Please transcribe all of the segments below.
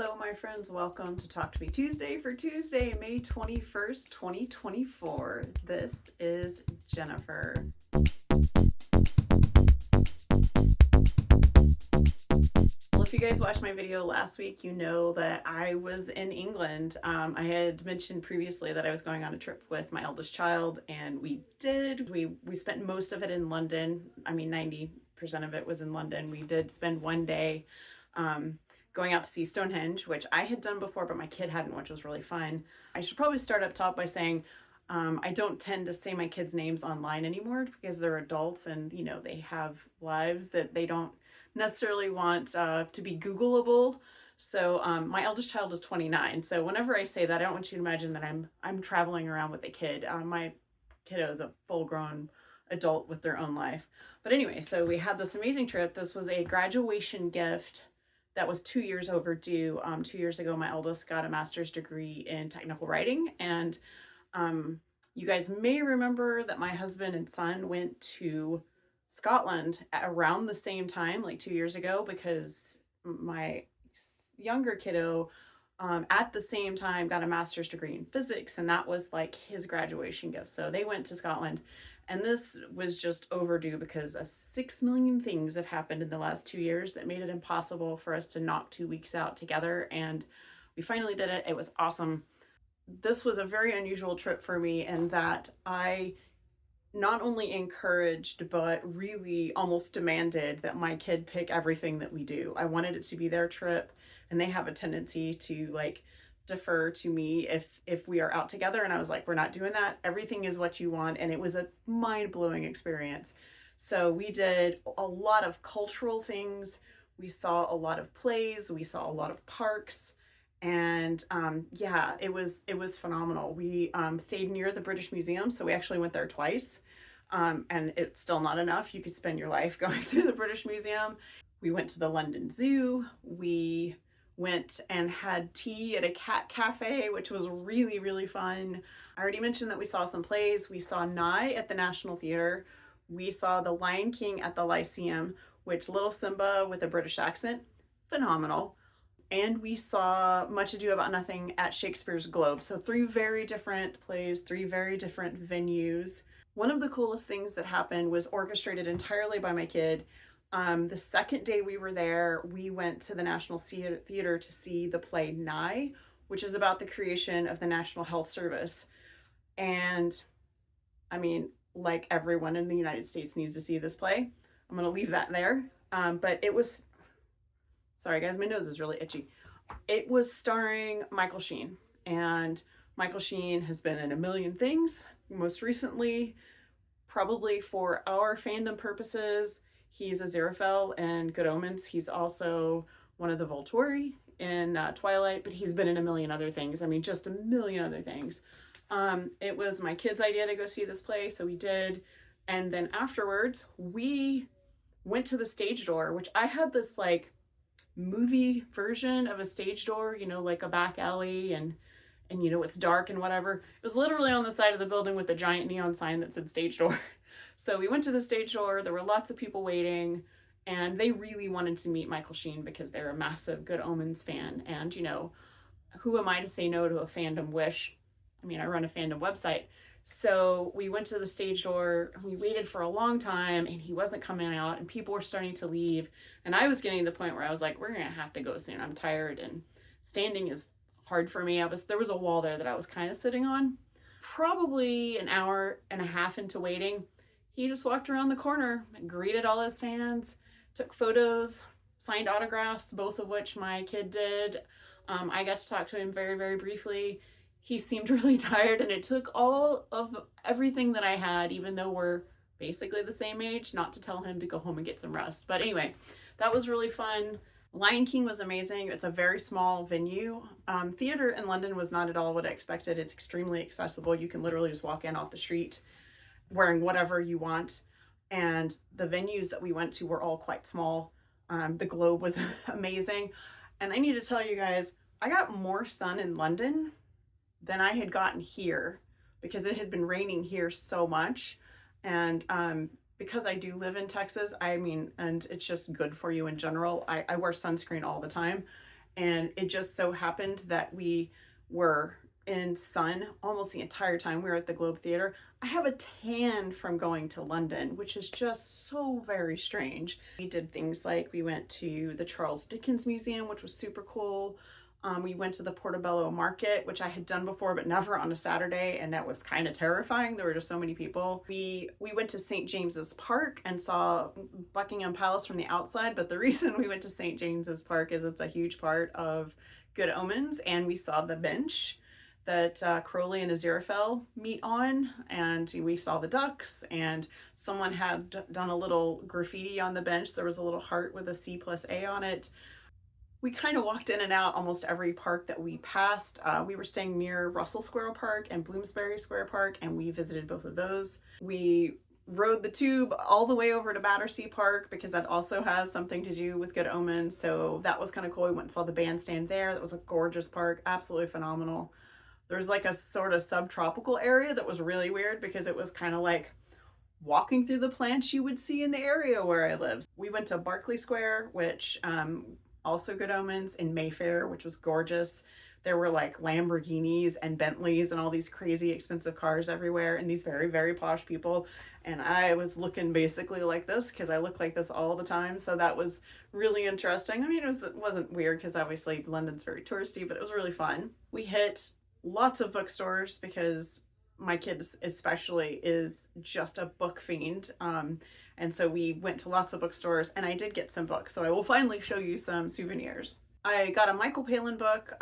Hello, my friends. Welcome to Talk to Me Tuesday for Tuesday, May 21st, 2024. This is Jennifer. Well, if you guys watched my video last week, you know that I was in England. I had mentioned previously that I was going on a trip with my eldest child, and we did. We spent most of it in London. I mean, 90% of it was in London. We did spend one day going out to see Stonehenge, which I had done before, but my kid hadn't, which was really fun. I should probably start up top by saying I don't tend to say my kids' names online anymore because they're adults and, you know, they have lives that they don't necessarily want to be Googleable. So my eldest child is 29. So whenever I say that, I don't want you to imagine that I'm traveling around with a kid. My kiddo is a full-grown adult with their own life. But anyway, so we had this amazing trip. This was a graduation gift that was 2 years overdue. 2 years ago, my eldest got a master's degree in technical writing. And you guys may remember that my husband and son went to Scotland around the same time, like 2 years ago, because my younger kiddo at the same time got a master's degree in physics, and that was like his graduation gift. So they went to Scotland, and this was just overdue because 6 million things have happened in the last 2 years that made it impossible for us to knock 2 weeks out together. And we finally did it. It was awesome. This was a very unusual trip for me in that I not only encouraged, but really almost demanded that my kid pick everything that we do. I wanted it to be their trip, and they have a tendency to like defer to me if we are out together, and I was like, we're not doing that. Everything is what you want. And it was a mind-blowing experience. So we did a lot of cultural things. We saw a lot of plays. We saw a lot of parks. And yeah, it was phenomenal. We stayed near the British Museum, so we actually went there twice. And it's still not enough. You could spend your life going through the British Museum. We went to the London Zoo. We went and had tea at a cat cafe, which was really, really fun. I already mentioned that we saw some plays. We saw Nye at the National Theatre. We saw The Lion King at the Lyceum, which little Simba with a British accent, phenomenal. And we saw Much Ado About Nothing at Shakespeare's Globe. So 3 very different plays, 3 very different venues. One of the coolest things that happened was orchestrated entirely by my kid. The second day we were there, we went to the National Theatre to see the play Nye, which is about the creation of the National Health Service. And I mean, like everyone in the United States needs to see this play. I'm going to leave that there. But it was, sorry guys, my nose is really itchy. It was starring Michael Sheen. And Michael Sheen has been in a million things. Most recently, probably for our fandom purposes, he's Aziraphale in Good Omens. He's also one of the Volturi in Twilight, but he's been in a million other things. I mean, just a million other things. It was my kid's idea to go see this play, so we did. And then afterwards, we went to the stage door, which I had this like movie version of a stage door, you know, like a back alley, and you know, it's dark and whatever. It was literally on the side of the building with a giant neon sign that said stage door. So we went to the stage door. There were lots of people waiting, and they really wanted to meet Michael Sheen because they're a massive Good Omens fan. And, you know, who am I to say no to a fandom wish? I mean, I run a fandom website. So we went to the stage door, and we waited for a long time, and he wasn't coming out, and people were starting to leave. And I was getting to the point where I was like, we're going to have to go soon. I'm tired, and standing is hard for me. There was a wall there that I was kind of sitting on. Probably an hour and a half into waiting, he just walked around the corner and greeted all his fans, took photos, signed autographs, both of which my kid did. I got to talk to him very, very briefly. He seemed really tired, and it took all of everything that I had, even though we're basically the same age, not to tell him to go home and get some rest. But anyway, that was really fun. Lion King was amazing. It's a very small venue. Theater in London was not at all what I expected. It's extremely accessible. You can literally just walk in off the street wearing whatever you want. And the venues that we went to were all quite small. The Globe was amazing. And I need to tell you guys, I got more sun in London than I had gotten here because it had been raining here so much. And because I do live in Texas, I mean, and it's just good for you in general. I wear sunscreen all the time. And it just so happened that we were in sun almost the entire time we were at the Globe Theatre. I have a tan from going to London, which is just so very strange. We did things like we went to the Charles Dickens Museum, which was super cool. We went to the Portobello Market, which I had done before, but never on a Saturday, and that was kind of terrifying. There were just so many people. We went to St. James's Park and saw Buckingham Palace from the outside, but the reason we went to St. James's Park is it's a huge part of Good Omens, and we saw the bench that Crowley and Aziraphale meet on, and we saw the ducks, and someone had done a little graffiti on the bench. There was a little heart with a C+A on it. We kind of walked in and out almost every park that we passed. We were staying near Russell Square Park and Bloomsbury Square Park, and we visited both of those. We rode the tube all the way over to Battersea Park because that also has something to do with Good Omens. So that was kind of cool. We went and saw the bandstand there. That was a gorgeous park, absolutely phenomenal. There was like a sort of subtropical area that was really weird because it was kind of like walking through the plants you would see in the area where I live. We went to Berkeley Square, which also Good Omens, in Mayfair, which was gorgeous. There were like Lamborghinis and Bentleys and all these crazy expensive cars everywhere, and these very, very posh people. And I was looking basically like this because I look like this all the time. So that was really interesting. I mean, it wasn't weird because obviously London's very touristy, but it was really fun. We hit lots of bookstores because my kid especially is just a book fiend. And so we went to lots of bookstores, and I did get some books. So I will finally show you some souvenirs. I got a Michael Palin book,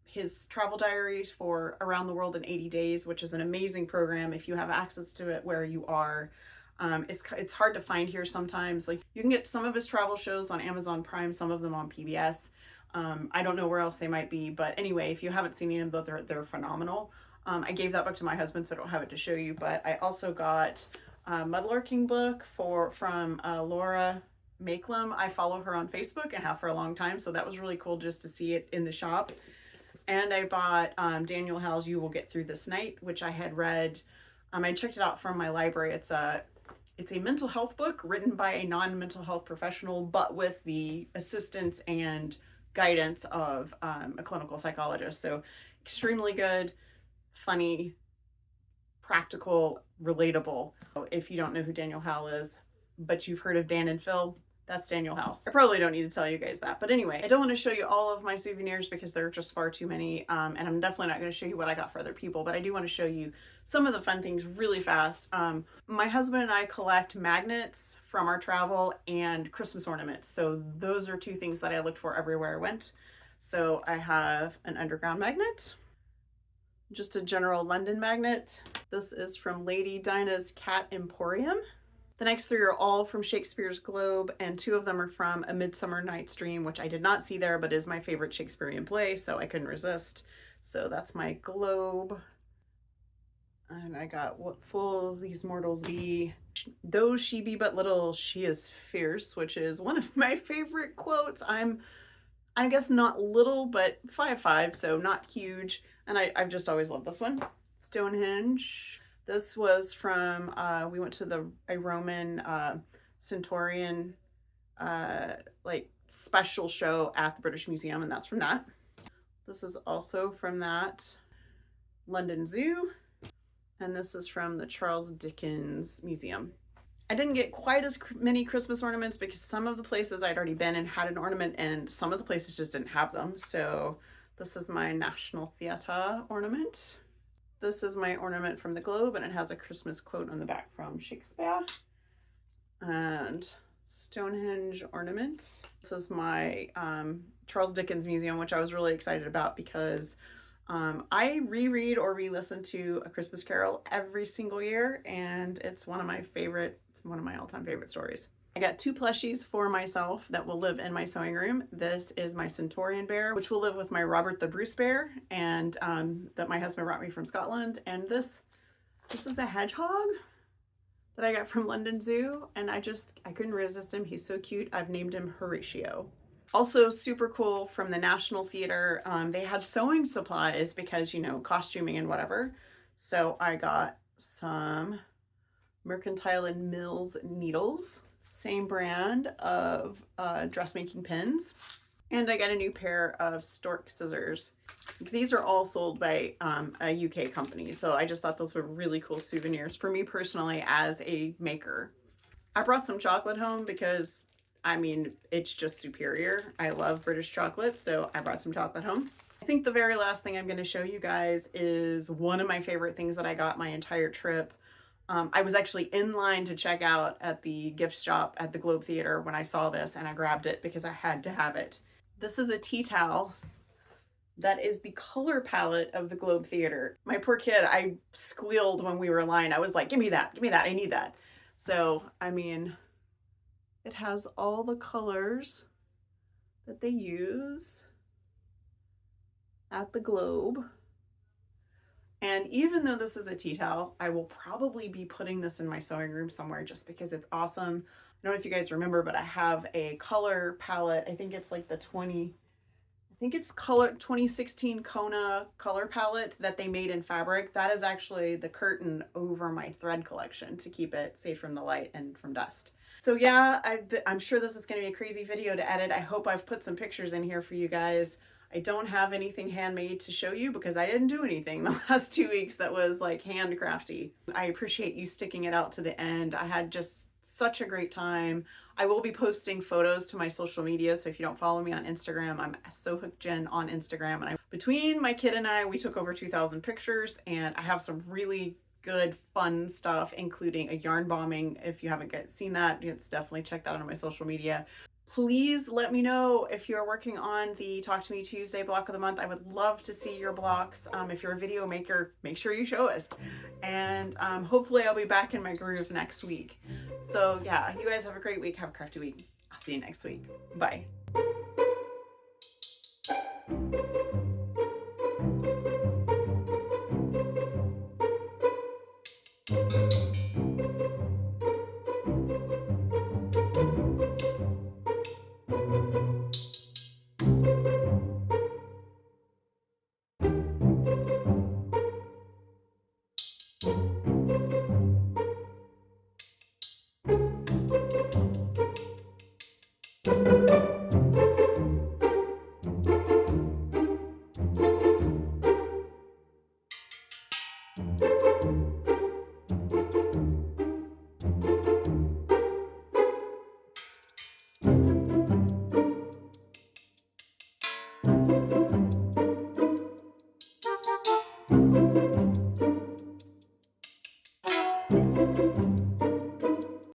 his travel diaries for Around the World in 80 Days, which is an amazing program if you have access to it where you are. It's hard to find here sometimes. Like, you can get some of his travel shows on Amazon Prime, some of them on PBS. I don't know where else they might be, but anyway, if you haven't seen any of them, they're phenomenal. I gave that book to my husband, so I don't have it to show you, but I also got a Mudlarking book from Laura Makelum. I follow her on Facebook and have for a long time, so that was really cool just to see it in the shop. And I bought Daniel Howell's You Will Get Through This Night, which I had read. I checked it out from my library. It's a mental health book written by a non-mental health professional, but with the assistance and guidance of a clinical psychologist. So extremely good, funny, practical, relatable. If you don't know who Daniel Howell is, but you've heard of Dan and Phil, that's Daniel Howell. I probably don't need to tell you guys that. But anyway, I don't want to show you all of my souvenirs because there are just far too many. And I'm definitely not going to show you what I got for other people, but I do want to show you some of the fun things really fast. My husband and I collect magnets from our travel and Christmas ornaments. So those are two things that I looked for everywhere I went. So I have an underground magnet, just a general London magnet. This is from Lady Dinah's Cat Emporium. The next three are all from Shakespeare's Globe, and two of them are from A Midsummer Night's Dream, which I did not see there, but is my favorite Shakespearean play, so I couldn't resist. So that's my Globe. And I got What Fools These Mortals Be. Though she be but little, she is fierce, which is one of my favorite quotes. I guess not little, but 5'5", so not huge. And I've just always loved this one. Stonehenge. This was from, we went to a Roman Centurion like special show at the British Museum, and that's from that. This is also from that London Zoo, and this is from the Charles Dickens Museum. I didn't get quite as many Christmas ornaments because some of the places I'd already been and had an ornament, and some of the places just didn't have them. So this is my National Theatre ornament. This is my ornament from the Globe, and it has a Christmas quote on the back from Shakespeare. And Stonehenge ornament. This is my Charles Dickens Museum, which I was really excited about because I reread or re-listen to A Christmas Carol every single year, and it's one of my all-time favorite stories. I got two plushies for myself that will live in my sewing room. This is my Centaurian bear, which will live with my Robert the Bruce bear, and that my husband brought me from Scotland. And this is a hedgehog that I got from London Zoo, and I couldn't resist him. He's so cute. I've named him Horatio. Also super cool from the National Theatre. They had sewing supplies because, you know, costuming and whatever. So I got some Mercantile and Mills needles, same brand of dressmaking pins. And I got a new pair of stork scissors. These are all sold by a UK company, so I just thought those were really cool souvenirs for me personally as a maker. I brought some chocolate home because, I mean, it's just superior. I love British chocolate, so I brought some chocolate home. I think the very last thing I'm going to show you guys is one of my favorite things that I got my entire trip. I was actually in line to check out at the gift shop at the Globe Theater when I saw this, and I grabbed it because I had to have it. This is a tea towel that is the color palette of the Globe Theater. My poor kid, I squealed when we were in line. I was like, give me that, I need that. So, I mean, it has all the colors that they use at the Globe. And even though this is a tea towel, I will probably be putting this in my sewing room somewhere just because it's awesome. I don't know if you guys remember, but I have a color palette. I think it's like the 2016 Kona color palette that they made in fabric. That is actually the curtain over my thread collection to keep it safe from the light and from dust. So yeah, I'm sure this is going to be a crazy video to edit. I hope I've put some pictures in here for you guys. I don't have anything handmade to show you because I didn't do anything the last 2 weeks that was like handcrafty. I appreciate you sticking it out to the end. I had just such a great time. I will be posting photos to my social media, so if you don't follow me on Instagram, I'm SewHookJen on Instagram. And between my kid and I, we took over 2,000 pictures, and I have some really good, fun stuff, including a yarn bombing. If you haven't seen that, it's definitely check that out on my social media. Please let me know if you're working on the Talk to Me Tuesday block of the month. I would love to see your blocks. If you're a video maker, make sure you show us. And hopefully I'll be back in my groove next week. So yeah, you guys have a great week. Have a crafty week. I'll see you next week. Bye.